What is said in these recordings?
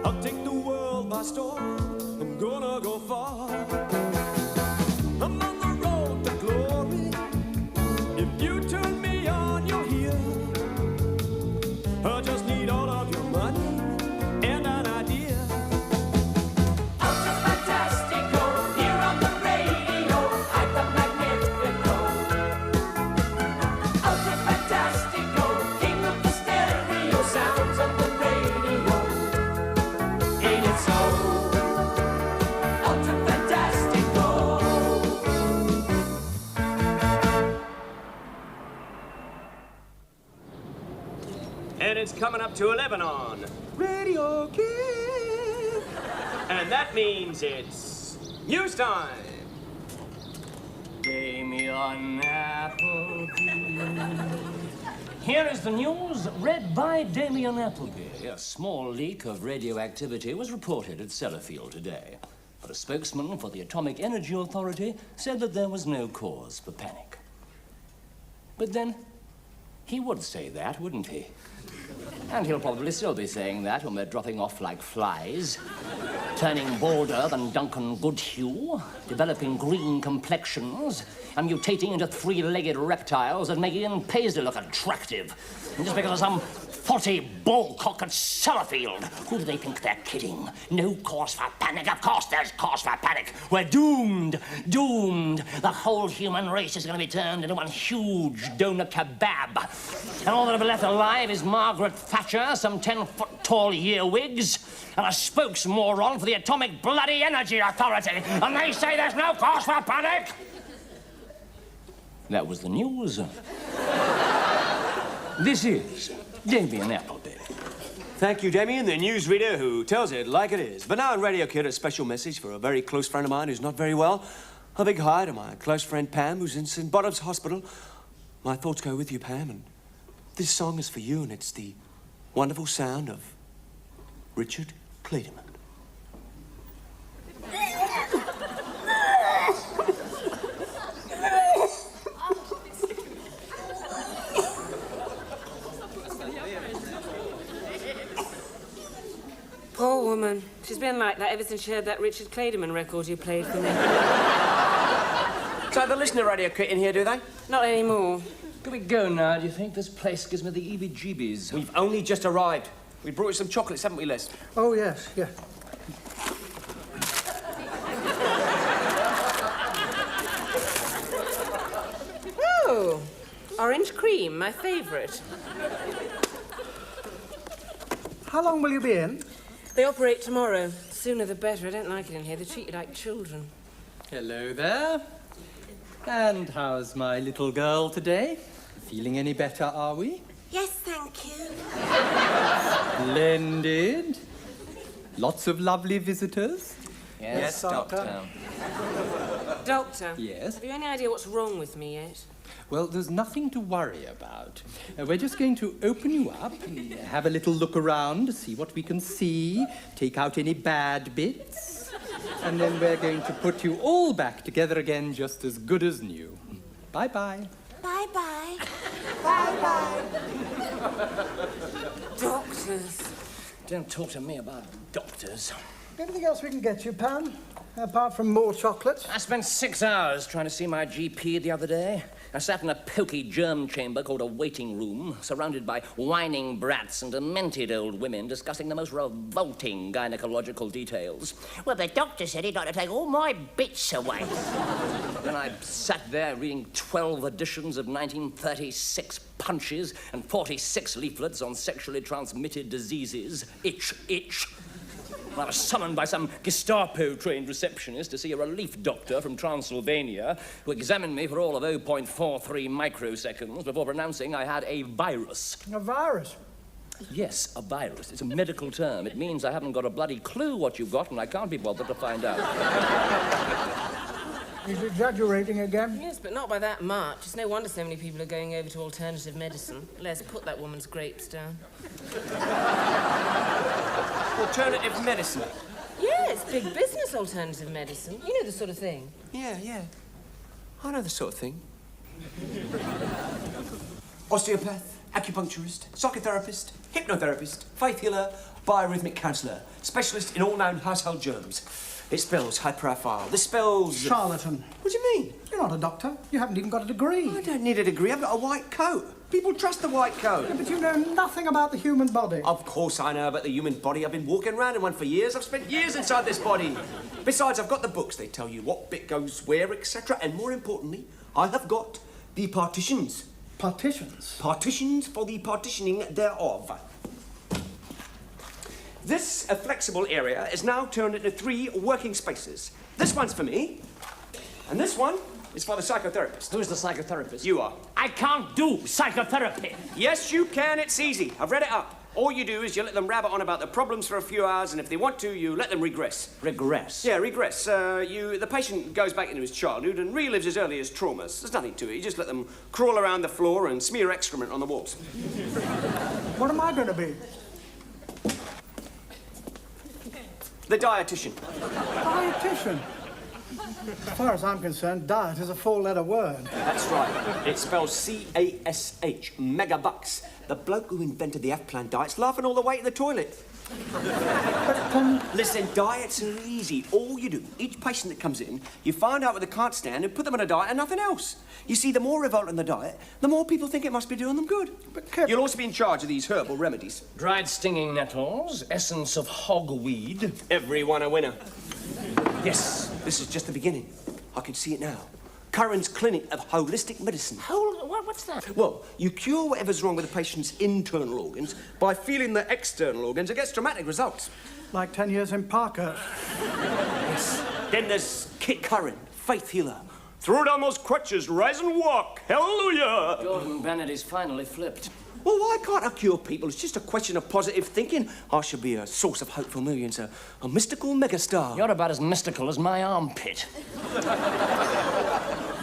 I'll take the world by storm. I'm gonna go far. I'm on the road to glory. If you turn me on, you'll hear. I just need all of your money and an idea. Ultra-fantastico, here on the radio, hyper-magnifico. Ultra-fantastico, king of the stereo, sounds of the radio. Ain't it so? Ultra-fantastico. And it's coming up to 11 on Radio Kid. And that means it's news time. Damien Appleby. Here is the news read by Damien Appleby. A small leak of radioactivity was reported at Sellafield today. But a spokesman for the Atomic Energy Authority said that there was no cause for panic. But then, he would say that, wouldn't he? And he'll probably still be saying that when we're dropping off like flies, turning bolder than Duncan Goodhue, developing green complexions, and mutating into three-legged reptiles and making Ian Paisley look attractive. And just because of some faulty bullcock at Sellafield. Who do they think they're kidding? No cause for panic. Of course there's cause for panic. We're doomed. Doomed. The whole human race is going to be turned into one huge doner kebab. And all that'll be left alive is Margaret Thatcher, some 10-foot-tall earwigs, and a spokesmoron for the Atomic Bloody Energy Authority. And they say there's no cause for panic. That was the news. This is Damien Appleby. Thank you, Damien, the newsreader who tells it like it is. But now on Radio Kid, a special message for a very close friend of mine who's not very well. A big hi to my close friend Pam, who's in St. Bottom's Hospital. My thoughts go with you, Pam, and this song is for you, and it's the wonderful sound of Richard Clayderman. Poor woman. She's been like that ever since she heard that Richard Clayderman record you played for me. So they listen to Radio Kid in here, do they? Not anymore. Can we go now, do you think? This place gives me the heebie-jeebies. We've only just arrived. We brought you some chocolates, haven't we, Les? Oh, yes, yeah. Oh, orange cream, my favourite. How long will you be in? They operate tomorrow. Sooner the better. I don't like it in here. They treat you like children. Hello there. And how's my little girl today? Feeling any better, are we? Yes, thank you. Splendid. Lots of lovely visitors? Yes, Doctor. Doctor? Yes? Have you any idea what's wrong with me yet? Well, there's nothing to worry about. We're just going to open you up, have a little look around, see what we can see, take out any bad bits, and then we're going to put you all back together again just as good as new. Bye-bye. Bye-bye. Bye-bye. Doctors. Don't talk to me about doctors. Anything else we can get you, Pam? Apart from more chocolates? I spent 6 hours trying to see my GP the other day. I sat in a poky germ chamber called a waiting room, surrounded by whining brats and demented old women discussing the most revolting gynecological details. Well, the doctor said he'd like to take all my bits away. Then I sat there reading 12 editions of 1936 punches and 46 leaflets on sexually transmitted diseases. Itch, itch. I was summoned by some Gestapo-trained receptionist to see a relief doctor from Transylvania who examined me for all of 0.43 microseconds before pronouncing I had a virus. A virus? Yes, a virus. It's a medical term. It means I haven't got a bloody clue what you've got and I can't be bothered to find out. He's exaggerating again. Yes, but not by that much. It's no wonder so many people are going over to alternative medicine. Les, put that woman's grapes down. Alternative medicine? Yeah, it's big business, alternative medicine. You know the sort of thing. Yeah. I know the sort of thing. Osteopath, acupuncturist, psychotherapist, hypnotherapist, faith healer, biorhythmic counsellor, specialist in all known household germs. It spells high profile. This spells... Charlatan. What do you mean? You're not a doctor. You haven't even got a degree. I don't need a degree. I've got a white coat. People trust the white coat. But you know nothing about the human body. Of course I know about the human body. I've been walking around in one for years. I've spent years inside this body. Besides, I've got the books. They tell you what bit goes where, etc. And more importantly, I have got the partitions. Partitions? Partitions for the partitioning thereof. This flexible area is now turned into 3 working spaces. This one's for me, and this one is for the psychotherapist. Who's the psychotherapist? You are. I can't do psychotherapy. Yes, you can. It's easy. I've read it up. All you do is you let them rabbit on about the problems for a few hours, and if they want to, you let them regress. Regress? Yeah, regress. The patient goes back into his childhood and relives his earliest traumas. There's nothing to it. You just let them crawl around the floor and smear excrement on the walls. What am I going to be? The dietitian. Dietitian. As far as I'm concerned, diet is a 4-letter word. That's right. It spells C-A-S-H, megabucks. The bloke who invented the F-plan diet's laughing all the way to the toilet. Listen, diets are easy. All you do, each patient that comes in, you find out what they can't stand and put them on a diet and nothing else. You see, the more revolt in the diet, the more people think it must be doing them good. But You'll also be in charge of these herbal remedies. Dried stinging nettles, essence of hogweed. Everyone a winner. Yes, this is just the beginning. I can see it now. Curran's clinic of holistic medicine. What's that? Well, you cure whatever's wrong with the patient's internal organs by feeling the external organs. It gets dramatic results. Like 10 years in Parker. Yes. Then there's Kit Curran, faith healer. Throw down those crutches, rise and walk. Hallelujah! Gordon Bennett is finally flipped. Well, why can't I cure people? It's just a question of positive thinking. I should be a source of hope for millions, a mystical megastar. You're about as mystical as my armpit.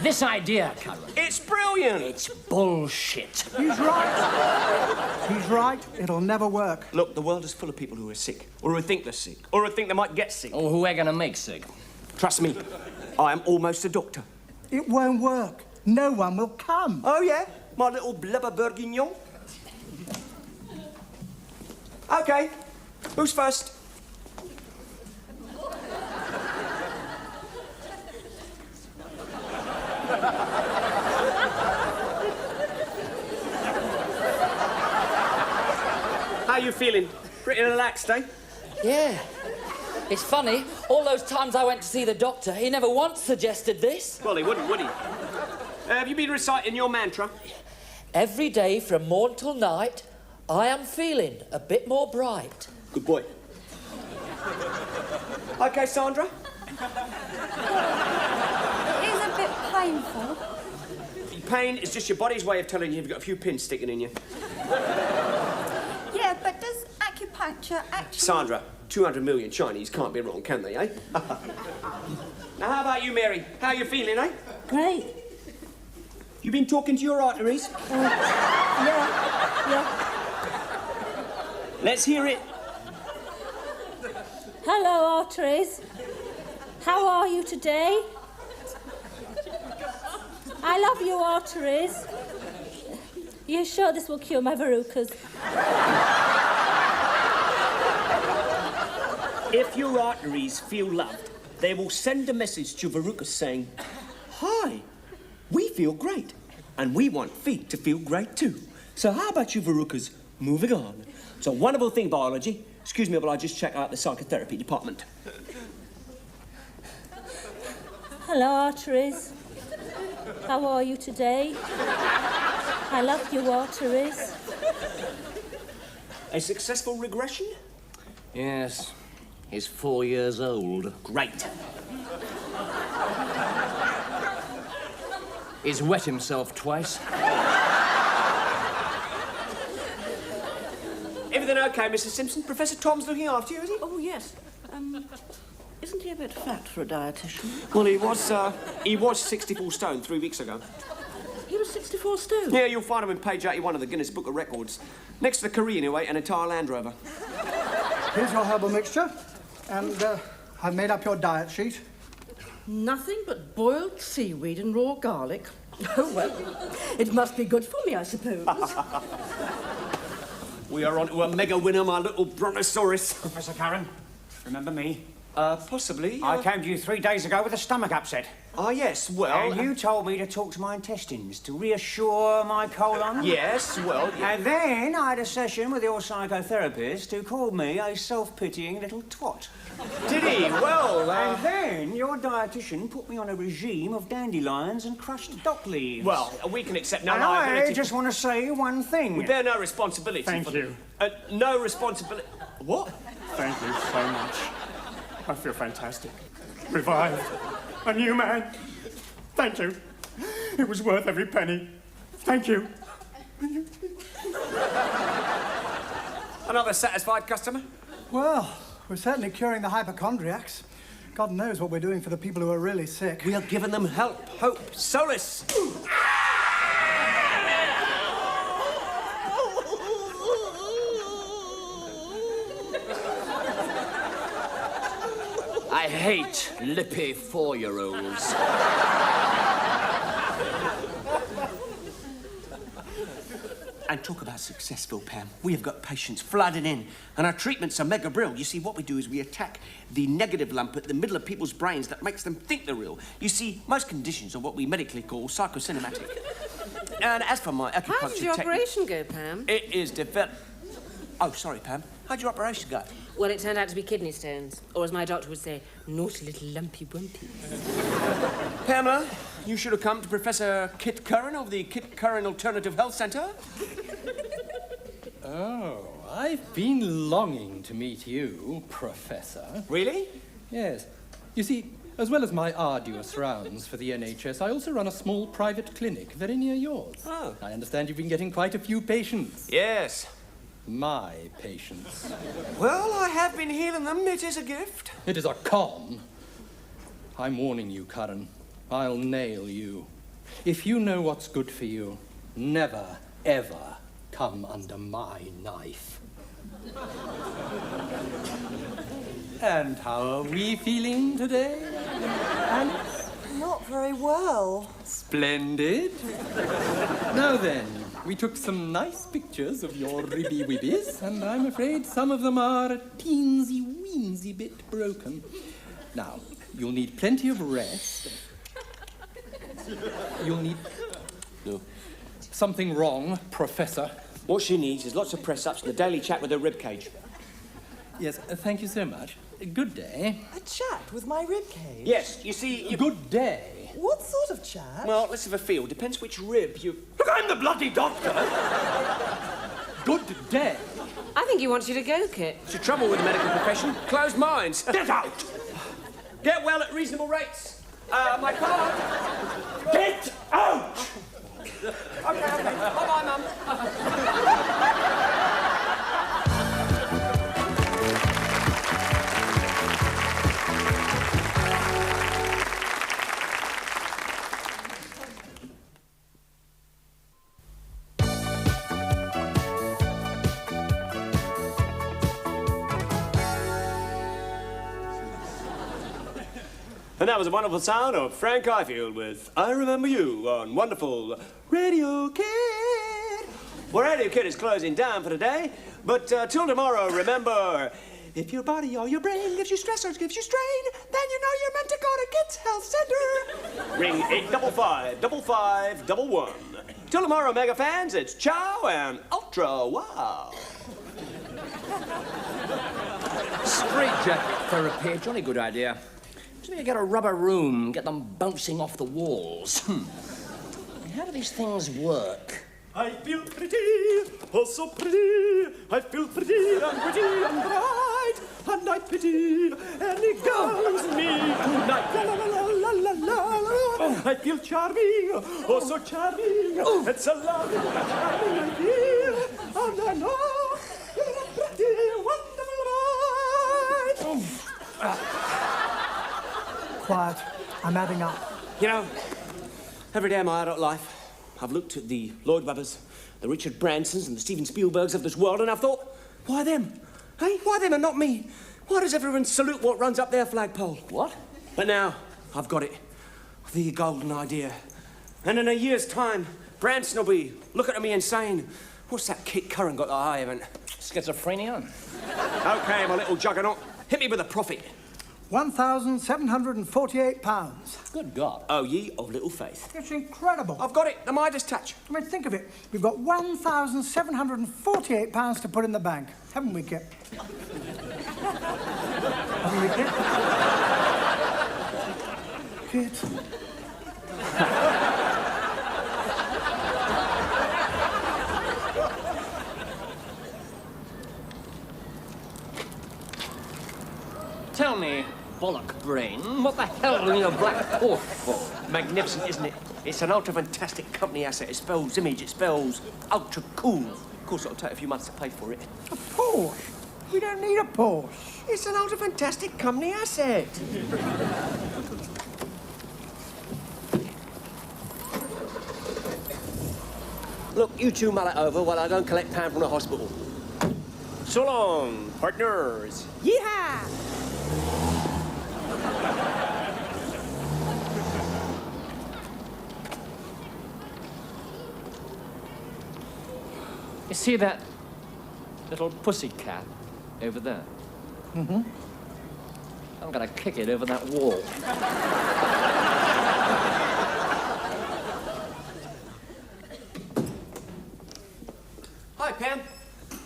This idea, Curran. It's brilliant. It's bullshit. He's right. He's right. It'll never work. Look, the world is full of people who are sick, or who think they're sick, or who think they might get sick. Oh, who we're gonna make sick? Trust me, I am almost a doctor. It won't work. No one will come. Oh, yeah? My little blubber bourguignon? OK. Who's first? How you feeling? Pretty relaxed, eh? Yeah. It's funny, all those times I went to see the doctor, he never once suggested this. Well, he wouldn't, would he? Have you been reciting your mantra? Every day from morn till night, I am feeling a bit more bright. Good boy. OK, Sandra? It is a bit painful. Pain is just your body's way of telling you you've got a few pins sticking in you. Yeah, but does acupuncture actually... Sandra, 200 million Chinese can't be wrong, can they, eh? Now, how about you, Mary? How you feeling, eh? Great. You been talking to your arteries? Yeah. Let's hear it. Hello, arteries. How are you today? I love you, arteries. You sure this will cure my verrucas? If your arteries feel loved, they will send a message to verrucas saying, "Hi, we feel great, and we want feet to feel great too. So how about you verrucas moving on?" It's a wonderful thing, biology. Excuse me while I just check out the psychotherapy department. Hello, arteries. How are you today? I love you, arteries. A successful regression? Yes. He's 4 years old. Great. He's wet himself twice. Everything okay, Mrs. Simpson? Professor Tom's looking after you, is he? Oh, yes. Isn't he a bit fat for a dietitian? Well, he was 64 stone 3 weeks ago. He was 64 stone? Yeah, you'll find him in page 81 of the Guinness Book of Records. Next to the Curran who ate an entire Land Rover. Here's your herbal mixture. And I've made up your diet sheet. Nothing but boiled seaweed and raw garlic. Oh, well, it must be good for me, I suppose. We are on to a mega winner, my little brontosaurus. Professor Curran, remember me? Possibly. I came to you 3 days ago with a stomach upset. Ah, yes, well... And you told me to talk to my intestines to reassure my colon. Yes, well... And then I had a session with your psychotherapist who called me a self-pitying little twat. Did he? Well, And then your dietitian put me on a regime of dandelions and crushed dock leaves. Well, we can accept no and liability. I just want to say one thing. We bear no responsibility. Thank for you. No responsibility... What? Thank you so much. I feel fantastic. Revived. A new man. Thank you. It was worth every penny. Thank you. Another satisfied customer? Well, we're certainly curing the hypochondriacs. God knows what we're doing for the people who are really sick. We are giving them help, hope, solace. I hate lippy 4-year-olds. And talk about successful, Pam. We have got patients flooding in, and our treatments are mega brill. You see, what we do is we attack the negative lump at the middle of people's brains that makes them think they're ill. You see, most conditions are what we medically call psychocinematic. And as for my acupuncture How did your operation go, Pam? It is developed... Oh, sorry, Pam. How'd your operation go? Well, it turned out to be kidney stones. Or as my doctor would say, naughty little lumpy wumpy. Pamela, you should have come to Professor Kit Curran of the Kit Curran Alternative Health Centre. Oh, I've been longing to meet you, Professor. Really? Yes. You see, as well as my arduous rounds for the NHS, I also run a small private clinic very near yours. Oh. I understand you've been getting quite a few patients. Yes. My patients. Well, I have been healing them. It is a gift. It is a con. I'm warning you, Curran. I'll nail you. If you know what's good for you, never, ever come under my knife. And how are we feeling today? Not very well. Splendid. Now then, we took some nice pictures of your ribby-wibbies, and I'm afraid some of them are a teensy-weensy bit broken. Now, you'll need plenty of rest. You'll need... No. Something wrong, Professor. What she needs is lots of press-ups and a daily chat with her ribcage. Yes, thank you so much. Good day. A chat with my ribcage? Yes, you see... Good day. What sort of chat? Well, let's have a feel. Depends which rib you... Look, I'm the bloody doctor! Good day. I think he wants you to go, Kit. It's the trouble with the medical profession. Closed minds. Get out! Get well at reasonable rates. My card. Get out! Okay. Bye-bye, Mum. And that was a wonderful sound of Frank Ifield with I Remember You on wonderful Radio Kid. Well, Radio Kid is closing down for today, but till tomorrow, remember, if your body or your brain gives you stress or gives you strain, then you know you're meant to go to Kids Health Center. Ring 855-5511. Till tomorrow, mega fans, it's ciao and ultra wow. Straitjacket therapy, a jolly good idea. So you get a rubber room, get them bouncing off the walls. How do these things work? I feel pretty, oh so pretty. I feel pretty and bright, and I pity any girls me tonight. La la la la la la la. I feel charming, oh so charming. It's a lovely, charming I feel, and I know you're a pretty, wonderful bride. Quiet. I'm adding up. You know, every day of my adult life, I've looked at the Lloyd Webbers, the Richard Bransons and the Steven Spielbergs of this world, and I've thought, why them? Hey, why them and not me? Why does everyone salute what runs up their flagpole? What? But now, I've got it. The golden idea. And in a year's time, Branson will be looking at me and saying, what's that kid Curran got that I haven't? Schizophrenia? OK, my little juggernaut. Hit me with a profit. £1,748. Good God. Oh, ye of little faith. It's incredible. I've got it, the Midas touch. I mean, think of it. We've got £1,748 to put in the bank. Haven't we, Kit? Haven't we, Kit? Kit. Tell me, bollock brain, what the hell are you a black horse for? Magnificent, isn't it? It's an ultra-fantastic company asset. It spells image, it spells ultra-cool. Of course, it'll take a few months to pay for it. A Porsche? We don't need a Porsche. It's an ultra-fantastic company asset. Look, you two mull it over while I go and collect Pam from the hospital. So long, partners. Yeehaw! You see that little pussy cat over there? Mm-hmm. I'm gonna kick it over that wall. Hi, Pam.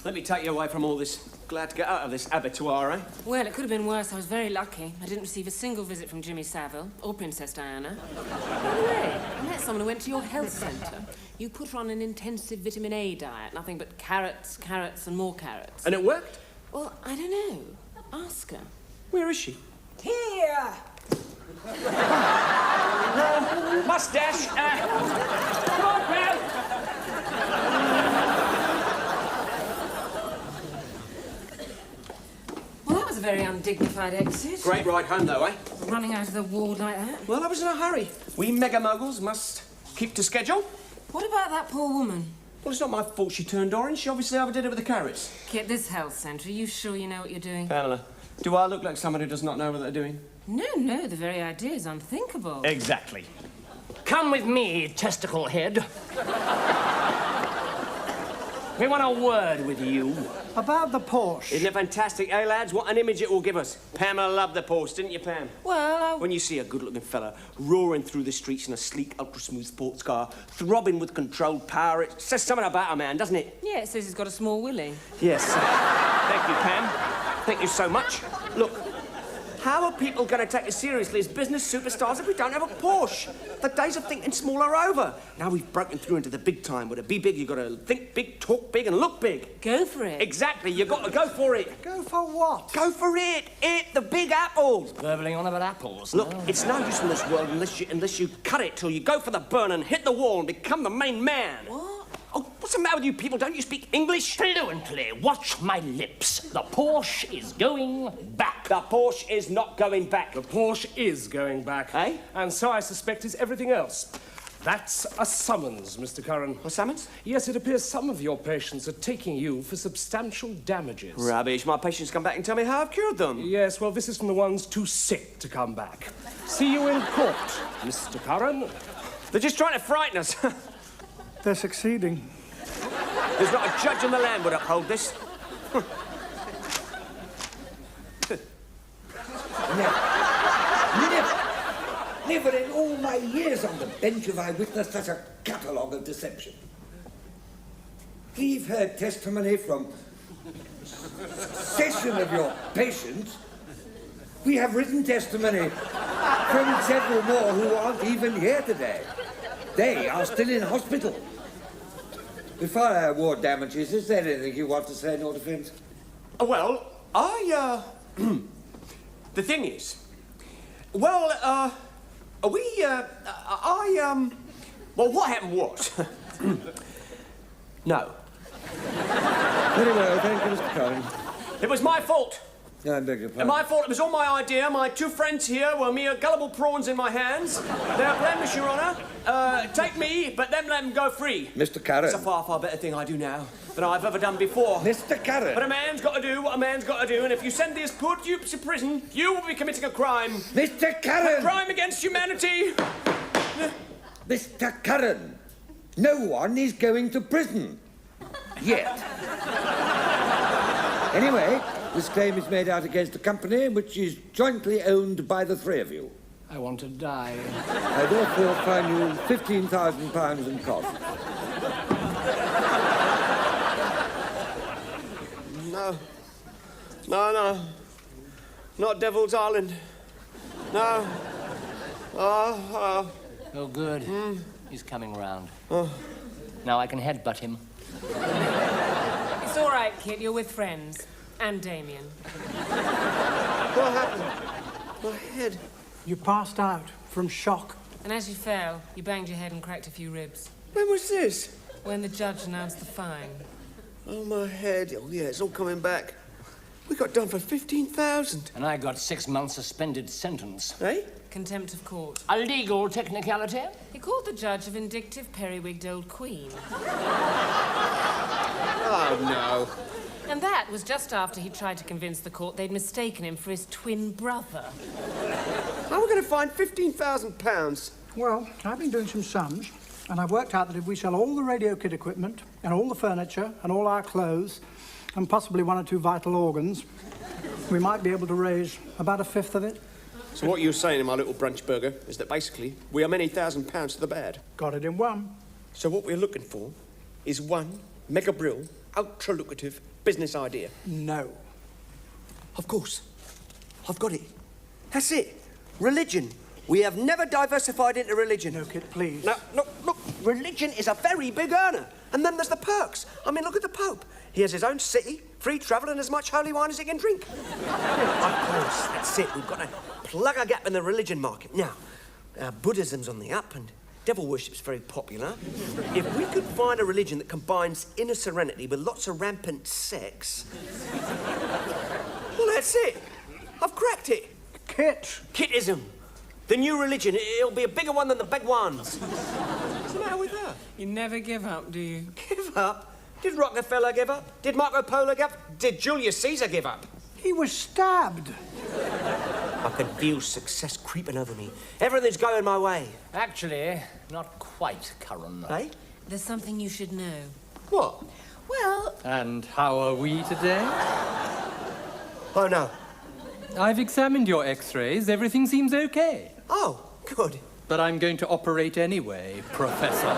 Let me take you away from all this. Glad to get out of this abattoir, eh? Well, it could have been worse. I was very lucky. I didn't receive a single visit from Jimmy Savile or Princess Diana. By the way, I met someone who went to your health centre. You put her on an intensive vitamin A diet. Nothing but carrots, carrots, and more carrots. And it worked? Well, I don't know. Ask her. Where is she? Here! Mustache! Come on, pal! Well, that was a very undignified exit. Great ride home, though, eh? Running out of the ward like that. Well, I was in a hurry. We mega moguls must keep to schedule. What about that poor woman? Well, it's not my fault she turned orange. She obviously overdid it with the carrots. Kit, this health centre, are you sure you know what you're doing? Pamela, do I look like someone who does not know what they're doing? No, the very idea is unthinkable. Exactly. Come with me, testicle head. We want a word with you. About the Porsche. Isn't it fantastic, eh, lads? What an image it will give us. Pamela loved the Porsche, didn't you, Pam? Well, When you see a good-looking fella roaring through the streets in a sleek, ultra-smooth sports car, throbbing with controlled power, it says something about a man, doesn't it? Yeah, it says he's got a small willy. Yes. Thank you, Pam. Thank you so much. Look, how are people going to take us seriously as business superstars if we don't have a Porsche? The days of thinking small are over. Now we've broken through into the big time. Where to be big, you've got to think big, talk big, and look big. Go for it. Exactly. You've got to go for it. Go for what? Go for it. Eat the big apples. Burbling on about apples. Look, it's no use in this world unless you cut it till you go for the burn and hit the wall and become the main man. What? Oh, what's the matter with you people? Don't you speak English? Fluently. Watch my lips. The Porsche is going back. The Porsche is not going back. The Porsche is going back. Eh? And so I suspect is everything else. That's a summons, Mr. Curran. A summons? Yes, it appears some of your patients are taking you for substantial damages. Rubbish. My patients come back and tell me how I've cured them. Yes, well, this is from the ones too sick to come back. See you in court, Mr. Curran. They're just trying to frighten us. They're succeeding. There's not a judge in the land would uphold this. Never in all my years on the bench have I witnessed such a catalogue of deception. We've heard testimony from session of your patients. We have written testimony from several more who aren't even here today. They are still in hospital. Before I award damages, is there anything you want to say in your defence? Well, the thing is, well, what happened was... No. Very well, thank you, Mr. Curran. It was my fault. I beg your pardon. My fault. It was all my idea. My two friends here were mere gullible prawns in my hands. They're blameless, Your Honour. Take me, but then let them go free. Mr. Curran. It's a far, far better thing I do now than I've ever done before. Mr. Curran. But a man's got to do what a man's got to do, and if you send these poor dupes to prison, you will be committing a crime. Mr. Curran! A crime against humanity. Mr. Curran, no one is going to prison. Yet. Anyway, this claim is made out against the company, which is jointly owned by the three of you. I want to die. I therefore fine you £15,000 in costs. No. No. Not Devil's Island. No. Oh, good. He's coming round. Now I can headbutt him. It's all right, Kit. You're with friends. And Damien. What happened? My head. You passed out from shock. And as you fell, you banged your head and cracked a few ribs. When was this? When the judge announced the fine. Oh, my head. Oh, yeah, it's all coming back. We got done for 15,000. And I got 6 months suspended sentence. Eh? Contempt of court. A legal technicality? He called the judge a vindictive, periwigged old queen. Oh, no. And that was just after he tried to convince the court they'd mistaken him for his twin brother. How are we going to find £15,000? Well, I've been doing some sums, and I've worked out that if we sell all the radio kit equipment, and all the furniture, and all our clothes, and possibly 1 or 2 vital organs, we might be able to raise about a fifth of it. So what you're saying in my little brunch burger is that basically we are many £1,000s to the bad. Got it in one. So what we're looking for is one mega brill, ultra lucrative business idea. No. Of course. I've got it. That's it. Religion. We have never diversified into religion. No, Kit, please. No, look. Religion is a very big earner. And then there's the perks. I mean, look at the Pope. He has his own city, free travel, and as much holy wine as he can drink. Of course, that's it. We've got to plug a gap in the religion market. Now, Buddhism's on the up, and devil worship's very popular. If we could find a religion that combines inner serenity with lots of rampant sex... Well, that's it. I've cracked it. Kit. Kitism. The new religion. It'll be a bigger one than the big ones. What's the matter with her? You never give up, do you? Give up? Did Rockefeller give up? Did Marco Polo give up? Did Julius Caesar give up? He was stabbed. I can feel success creeping over me. Everything's going my way. Actually, not quite, Curran. Eh? There's something you should know. What? Well... And how are we today? Oh, no. I've examined your x-rays. Everything seems okay. Oh, good. But I'm going to operate anyway, Professor.